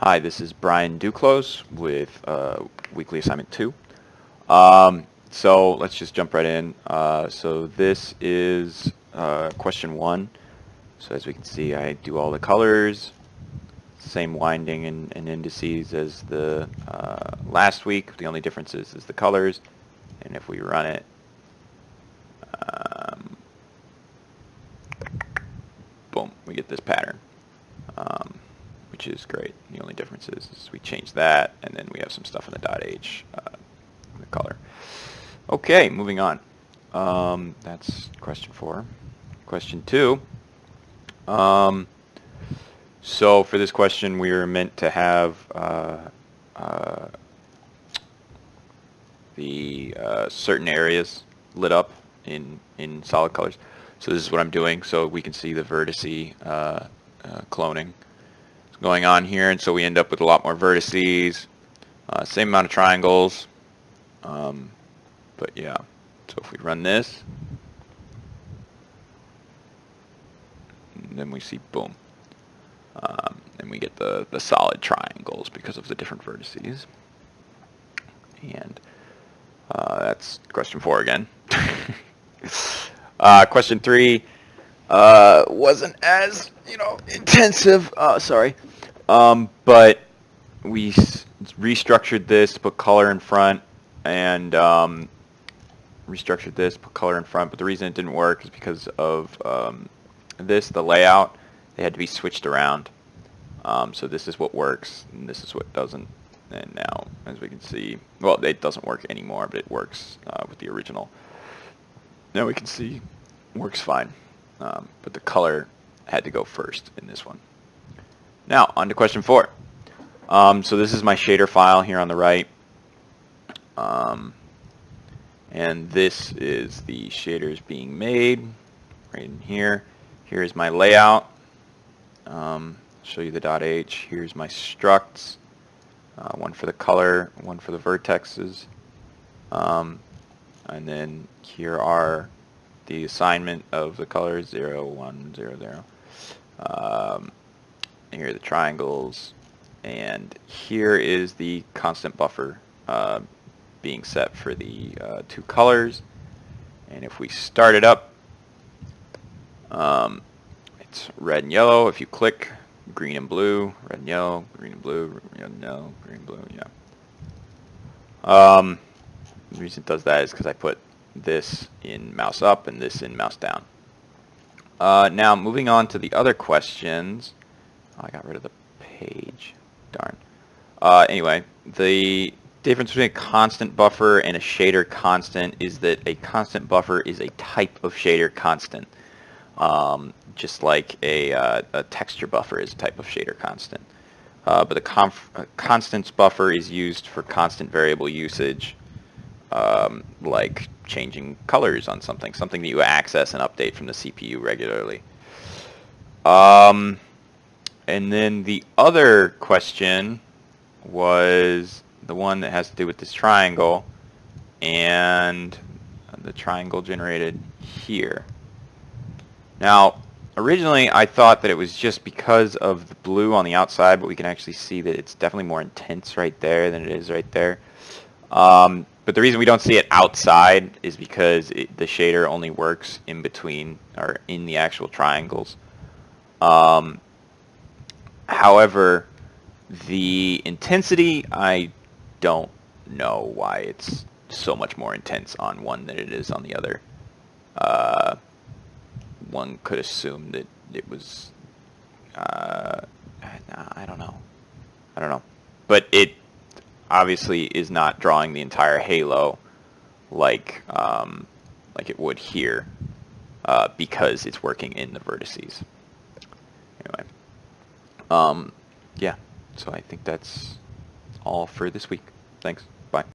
Hi, this is Bryan.D with weekly assignment 2. So let's just jump right in. So this is question 1. So as we can see, I do all the colors, same winding and indices as the last week. The only difference is the colors. And if we run it, boom, we get this pattern. Which is great. The only difference is we change that, and then we have some stuff in the .h, the color. Okay, moving on. That's question 4. Question 2. So for this question, we are meant to have the certain areas lit up in solid colors. So this is what I'm doing. So we can see the vertice cloning going on here, and so we end up with a lot more vertices, same amount of triangles, but yeah. So if we run this, and then we see boom, and we get the solid triangles because of the different vertices. And that's question 4 again. Question 3 wasn't as intensive. Sorry. But we restructured this to put color in front, and restructured this, put color in front. But the reason it didn't work is because of the layout. They had to be switched around. So this is what works, and this is what doesn't. And now, as we can see, well, it doesn't work anymore, but it works with the original. Now we can see it works fine. But the color had to go first in this one. Now, on to question 4. So this is my shader file here on the right. And this is the shaders being made right in here. Here's my layout. Show you the .h. Here's my structs. One for the color, one for the vertexes. And then here are the assignment of the colors 0, 1, 0, 0. Here are the triangles, and here is the constant buffer being set for the 2 colors. And if we start it up, it's red and yellow. If you click, green and blue, red and yellow, green and blue, red and yellow, green and blue, yeah. The reason it does that is because I put this in mouse up and this in mouse down. Now moving on to the other questions. Oh, I got rid of the page. Darn. Anyway, the difference between a constant buffer and a shader constant is that a constant buffer is a type of shader constant. Just like a texture buffer is a type of shader constant. But the constants buffer is used for constant variable usage, like changing colors on something that you access and update from the CPU regularly. And then the other question was the one that has to do with this triangle, and the triangle generated here. Now, originally I thought that it was just because of the blue on the outside, but we can actually see that it's definitely more intense right there than it is right there. But the reason we don't see it outside is because the shader only works in between, or in the actual triangles. However, the intensity, I don't know why it's so much more intense on one than it is on the other. One could assume that it was, I don't know. But it obviously is not drawing the entire halo like it would here, because it's working in the vertices. Anyway, yeah, so I think that's all for this week. Thanks. Bye.